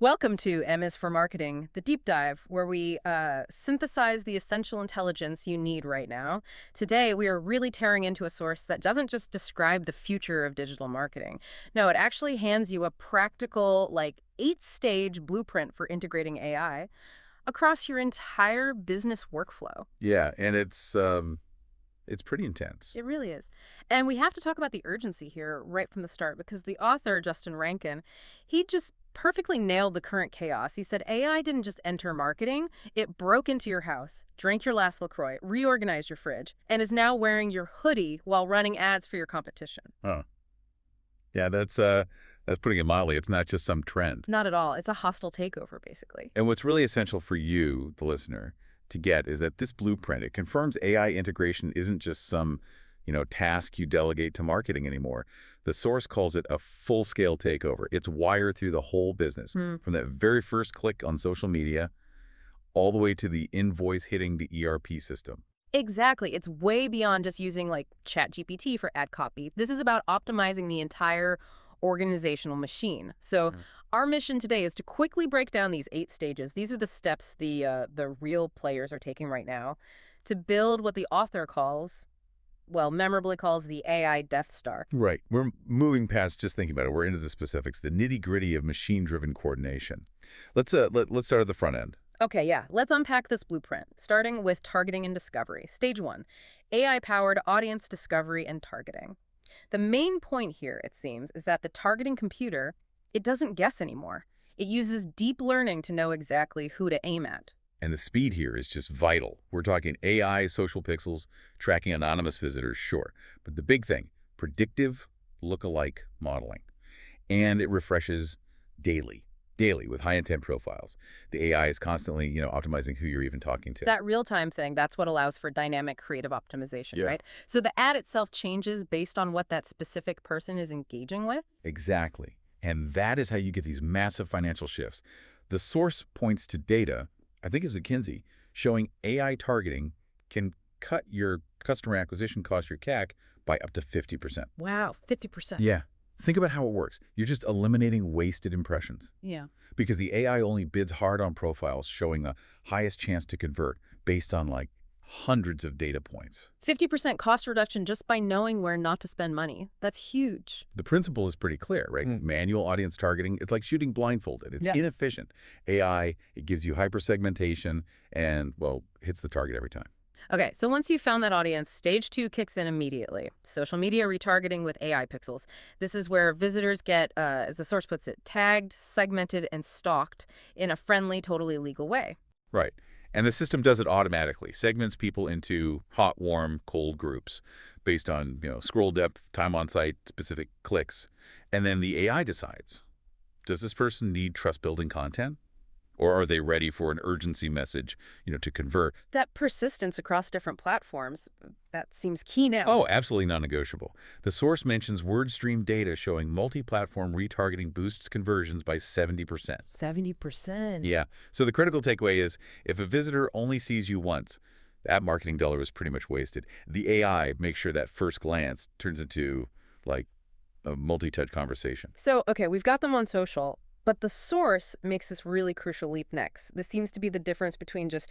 Welcome to M is for Marketing, the deep dive, where we synthesize the essential intelligence you need right now. Today, we are really tearing into a source that doesn't just describe the future of digital marketing. No, it actually hands you a practical, like, 8-stage blueprint for integrating AI across your entire business workflow. Yeah, and it's pretty intense. It really is. And we have to talk about the urgency here right from the start because the author, Justin Rankin, he just perfectly nailed the current chaos. He said AI didn't just enter marketing, it broke into your house, drank your last LaCroix, reorganized your fridge, and is now wearing your hoodie while running ads for your competition. Oh, yeah, that's putting it mildly. It's not just some trend. Not at all. It's a hostile takeover, basically. And what's really essential for you, the listener, to get is that this blueprint, it confirms AI integration isn't just some, task you delegate to marketing anymore. The source calls it a full-scale takeover. It's wired through the whole business, from that very first click on social media all the way to the invoice hitting the ERP system. Exactly. It's way beyond just using like ChatGPT for ad copy. This is about optimizing the entire organizational machine. So our mission today is to quickly break down these 8 stages. These are the steps the real players are taking right now to build what the author calls, well, memorably calls the AI Death Star. Right. We're moving past just thinking about it. We're into the specifics, the nitty-gritty of machine-driven coordination. Let's start at the front end. Okay, yeah. Let's unpack this blueprint, starting with targeting and discovery. Stage 1, AI-powered audience discovery and targeting. The main point here, it seems, is that the targeting computer, it doesn't guess anymore. It uses deep learning to know exactly who to aim at. And the speed here is just vital. We're talking AI, social pixels, tracking anonymous visitors, sure. But the big thing, predictive lookalike modeling. And it refreshes daily with high-intent profiles. The AI is constantly, optimizing who you're even talking to. That real-time thing, that's what allows for dynamic creative optimization, Yeah. right? So the ad itself changes based on what that specific person is engaging with? Exactly. And that is how you get these massive financial shifts. The source points to data, I think it's McKinsey, showing AI targeting can cut your customer acquisition cost, your CAC, by up to 50%. Wow, 50%. Yeah. Think about how it works. You're just eliminating wasted impressions. Yeah. Because the AI only bids hard on profiles showing the highest chance to convert based on like hundreds of data points. 50% cost reduction just by knowing where not to spend money. That's huge. The principle is pretty clear, right? Manual audience targeting, it's like shooting blindfolded. It's inefficient. AI, it gives you hyper-segmentation and, well, hits the target every time. Okay, so once you've found that audience, stage 2 kicks in immediately. Social media retargeting with AI pixels. This is where visitors get, as the source puts it, tagged, segmented, and stalked in a friendly, totally legal way. Right. And the system does it automatically, segments people into hot, warm, cold groups based on, scroll depth, time on site, specific clicks. And then the AI decides, does this person need trust-building content? Or are they ready for an urgency message, to convert? That persistence across different platforms, that seems key now. Oh, absolutely non-negotiable. The source mentions word stream data showing multi-platform retargeting boosts conversions by 70%. 70%. Yeah. So the critical takeaway is if a visitor only sees you once, that marketing dollar is pretty much wasted. The AI makes sure that first glance turns into, like, a multi-touch conversation. So, okay, we've got them on social. But the source makes this really crucial leap next. This seems to be the difference between just,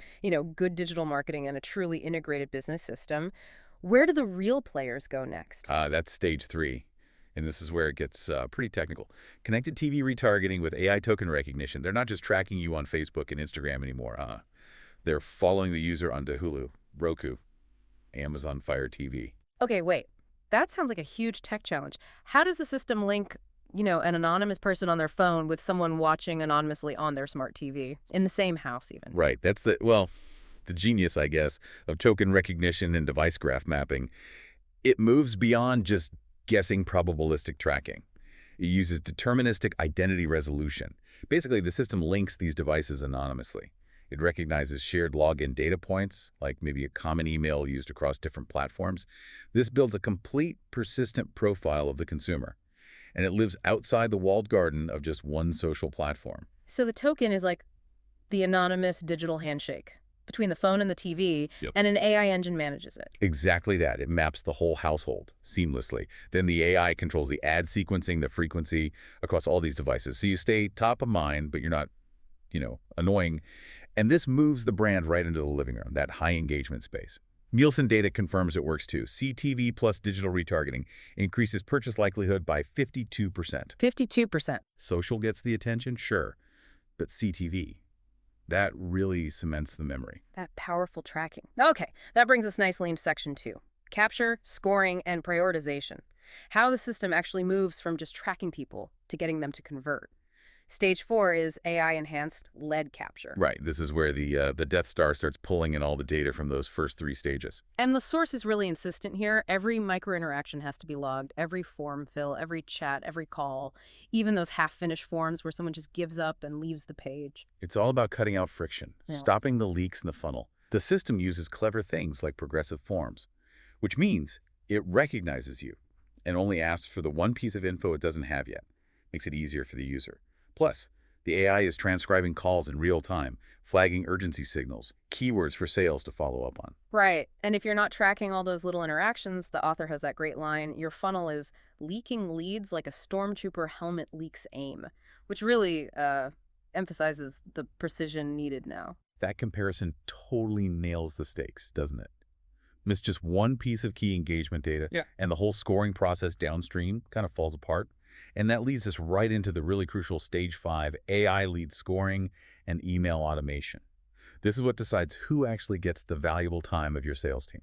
good digital marketing and a truly integrated business system. Where do the real players go next? That's stage 3. And this is where it gets pretty technical. Connected TV retargeting with AI token recognition. They're not just tracking you on Facebook and Instagram anymore. They're following the user onto Hulu, Roku, Amazon Fire TV. Okay, wait. That sounds like a huge tech challenge. How does the system link an anonymous person on their phone with someone watching anonymously on their smart TV in the same house even? Right. That's the genius, I guess, of token recognition and device graph mapping. It moves beyond just guessing probabilistic tracking. It uses deterministic identity resolution. Basically, the system links these devices anonymously. It recognizes shared login data points, like maybe a common email used across different platforms. This builds a complete, persistent profile of the consumer. And it lives outside the walled garden of just one social platform. So the token is like the anonymous digital handshake. between the phone and the TV, Yep. and an AI engine manages it. Exactly that. It maps the whole household seamlessly. Then the AI controls the ad sequencing, the frequency across all these devices. So you stay top of mind, but you're not, annoying. And this moves the brand right into the living room, that high engagement space. Nielsen data confirms it works too. CTV plus digital retargeting increases purchase likelihood by 52%. 52%. Social gets the attention, sure, but CTV, that really cements the memory. That powerful tracking. Okay, that brings us nicely into section 2. Capture, scoring, and prioritization. How the system actually moves from just tracking people to getting them to convert. Stage 4 is AI-enhanced lead capture. Right. This is where the Death Star starts pulling in all the data from those first 3 stages. And the source is really insistent here. Every micro-interaction has to be logged, every form fill, every chat, every call, even those half-finished forms where someone just gives up and leaves the page. It's all about cutting out friction, Yeah. stopping the leaks in the funnel. The system uses clever things like progressive forms, which means it recognizes you and only asks for the one piece of info it doesn't have yet. Makes it easier for the user. Plus, the AI is transcribing calls in real time, flagging urgency signals, keywords for sales to follow up on. Right. And if you're not tracking all those little interactions, the author has that great line, your funnel is leaking leads like a stormtrooper helmet leaks aim, which really emphasizes the precision needed now. That comparison totally nails the stakes, doesn't it? Miss just one piece of key engagement data, and the whole scoring process downstream kind of falls apart. And that leads us right into the really crucial stage 5, AI lead scoring and email automation. This is what decides who actually gets the valuable time of your sales team.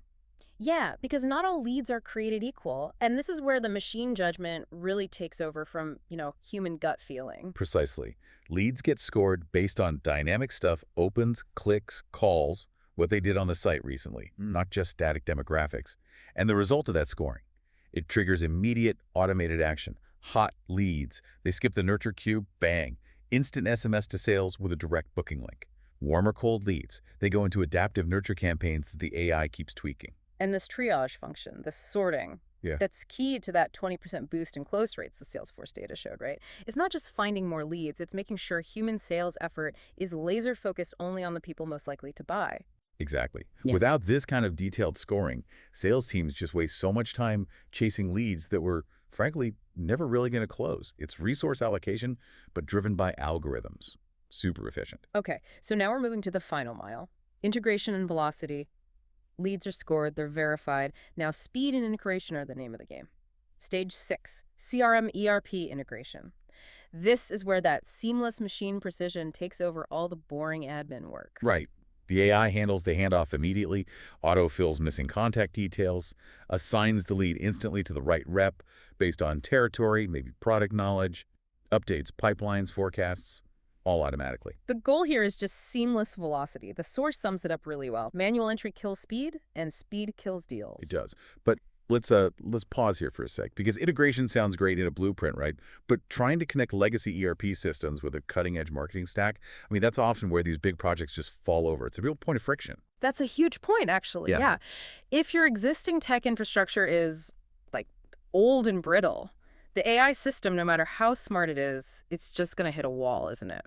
Yeah, because not all leads are created equal. And this is where the machine judgment really takes over from, human gut feeling. Precisely. Leads get scored based on dynamic stuff, opens, clicks, calls, what they did on the site recently, not just static demographics. And the result of that scoring, it triggers immediate automated action. Hot leads. They skip the nurture queue, bang. Instant SMS to sales with a direct booking link. Warm or cold leads. They go into adaptive nurture campaigns that the AI keeps tweaking. And this triage function, this sorting, that's key to that 20% boost in close rates the Salesforce data showed, right? It's not just finding more leads, it's making sure human sales effort is laser focused only on the people most likely to buy. Exactly. Yeah. Without this kind of detailed scoring, sales teams just waste so much time chasing leads that were, frankly, never really going to close. It's resource allocation, but driven by algorithms. Super efficient. Okay, so now we're moving to the final mile. Integration and velocity. Leads are scored, they're verified. Now speed and integration are the name of the game. Stage 6, CRM ERP integration. This is where that seamless machine precision takes over all the boring admin work. Right. The AI handles the handoff immediately, autofills missing contact details, assigns the lead instantly to the right rep based on territory, maybe product knowledge, updates pipelines, forecasts, all automatically. The goal here is just seamless velocity. The source sums it up really well. Manual entry kills speed, and speed kills deals. It does. But let's pause here for a sec, because integration sounds great in a blueprint, right? But trying to connect legacy ERP systems with a cutting-edge marketing stack, I mean, that's often where these big projects just fall over. It's a real point of friction. That's a huge point, actually. Yeah. If your existing tech infrastructure is, old and brittle, the AI system, no matter how smart it is, it's just going to hit a wall, isn't it?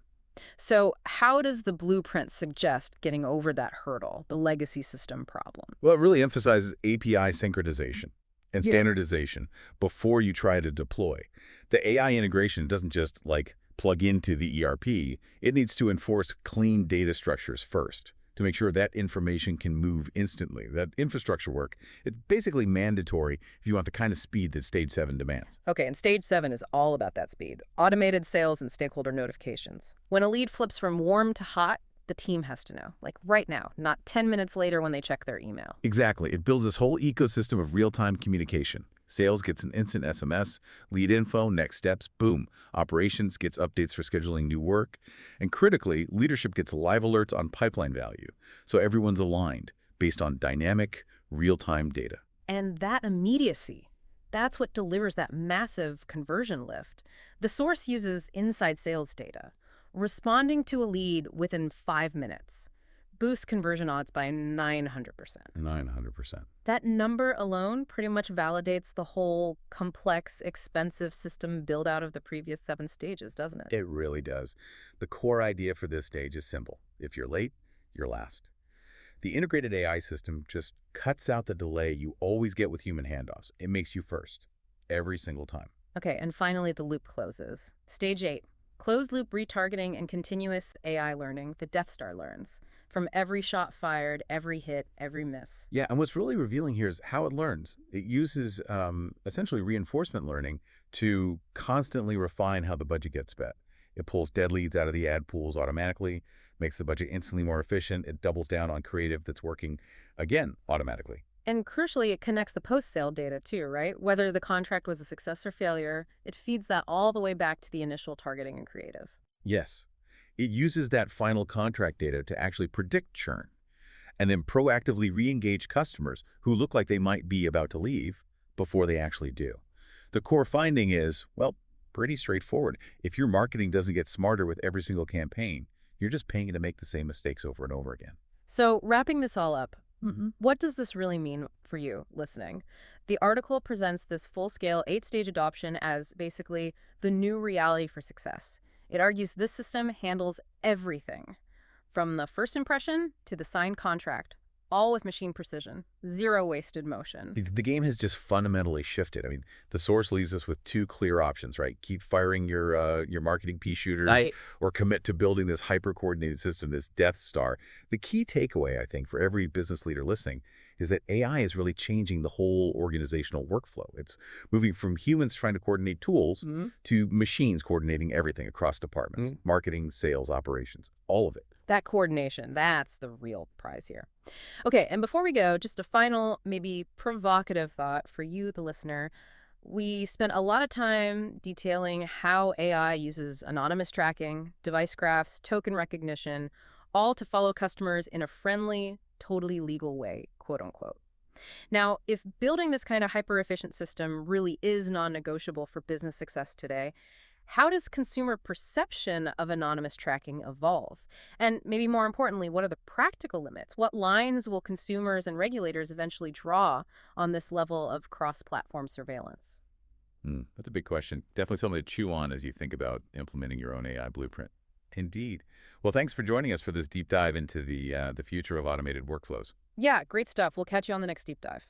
So how does the blueprint suggest getting over that hurdle, the legacy system problem? Well, it really emphasizes API synchronization and standardization before you try to deploy. The AI integration doesn't just, plug into the ERP. It needs to enforce clean data structures first to make sure that information can move instantly. That infrastructure work, it's basically mandatory if you want the kind of speed that Stage 7 demands. Okay, and Stage 7 is all about that speed. Automated sales and stakeholder notifications. When a lead flips from warm to hot, the team has to know, right now, not 10 minutes later when they check their email. Exactly. It builds this whole ecosystem of real-time communication. Sales gets an instant SMS, lead info, next steps, boom. Operations gets updates for scheduling new work. And critically, leadership gets live alerts on pipeline value. So everyone's aligned based on dynamic, real-time data. And that immediacy, that's what delivers that massive conversion lift. The source uses inside sales data, responding to a lead within 5 minutes. Boosts conversion odds by 900%. 900%. That number alone pretty much validates the whole complex, expensive system build out of the previous 7 stages, doesn't it? It really does. The core idea for this stage is simple. If you're late, you're last. The integrated AI system just cuts out the delay you always get with human handoffs. It makes you first, every single time. Okay, and finally, the loop closes. Stage 8, closed loop retargeting and continuous AI learning, the Death Star learns. From every shot fired, every hit, every miss. Yeah, and what's really revealing here is how it learns. It uses essentially reinforcement learning to constantly refine how the budget gets spent. It pulls dead leads out of the ad pools automatically, makes the budget instantly more efficient. It doubles down on creative that's working, again, automatically. And crucially, it connects the post-sale data too, right? Whether the contract was a success or failure, it feeds that all the way back to the initial targeting and creative. Yes, it uses that final contract data to actually predict churn and then proactively re-engage customers who look like they might be about to leave before they actually do. The core finding is, well, pretty straightforward. If your marketing doesn't get smarter with every single campaign, you're just paying to make the same mistakes over and over again. So wrapping this all up, what does this really mean for you listening? The article presents this full-scale 8-stage adoption as basically the new reality for success. It argues this system handles everything, from the first impression to the signed contract, all with machine precision, zero wasted motion. The game has just fundamentally shifted. I mean, the source leaves us with two clear options, right? Keep firing your marketing pea shooters, Right. or commit to building this hyper-coordinated system, this Death Star. The key takeaway, I think, for every business leader listening is that AI is really changing the whole organizational workflow. It's moving from humans trying to coordinate tools to machines coordinating everything across departments, marketing, sales, operations, all of it. That coordination, that's the real prize here. Okay, and before we go, just a final, maybe provocative thought for you, the listener. We spent a lot of time detailing how AI uses anonymous tracking, device graphs, token recognition, all to follow customers in a friendly, totally legal way, quote unquote. Now, if building this kind of hyper-efficient system really is non-negotiable for business success today, how does consumer perception of anonymous tracking evolve? And maybe more importantly, what are the practical limits? What lines will consumers and regulators eventually draw on this level of cross-platform surveillance? That's a big question. Definitely something to chew on as you think about implementing your own AI blueprint. Indeed. Well, thanks for joining us for this deep dive into the future of automated workflows. Yeah, great stuff. We'll catch you on the next deep dive.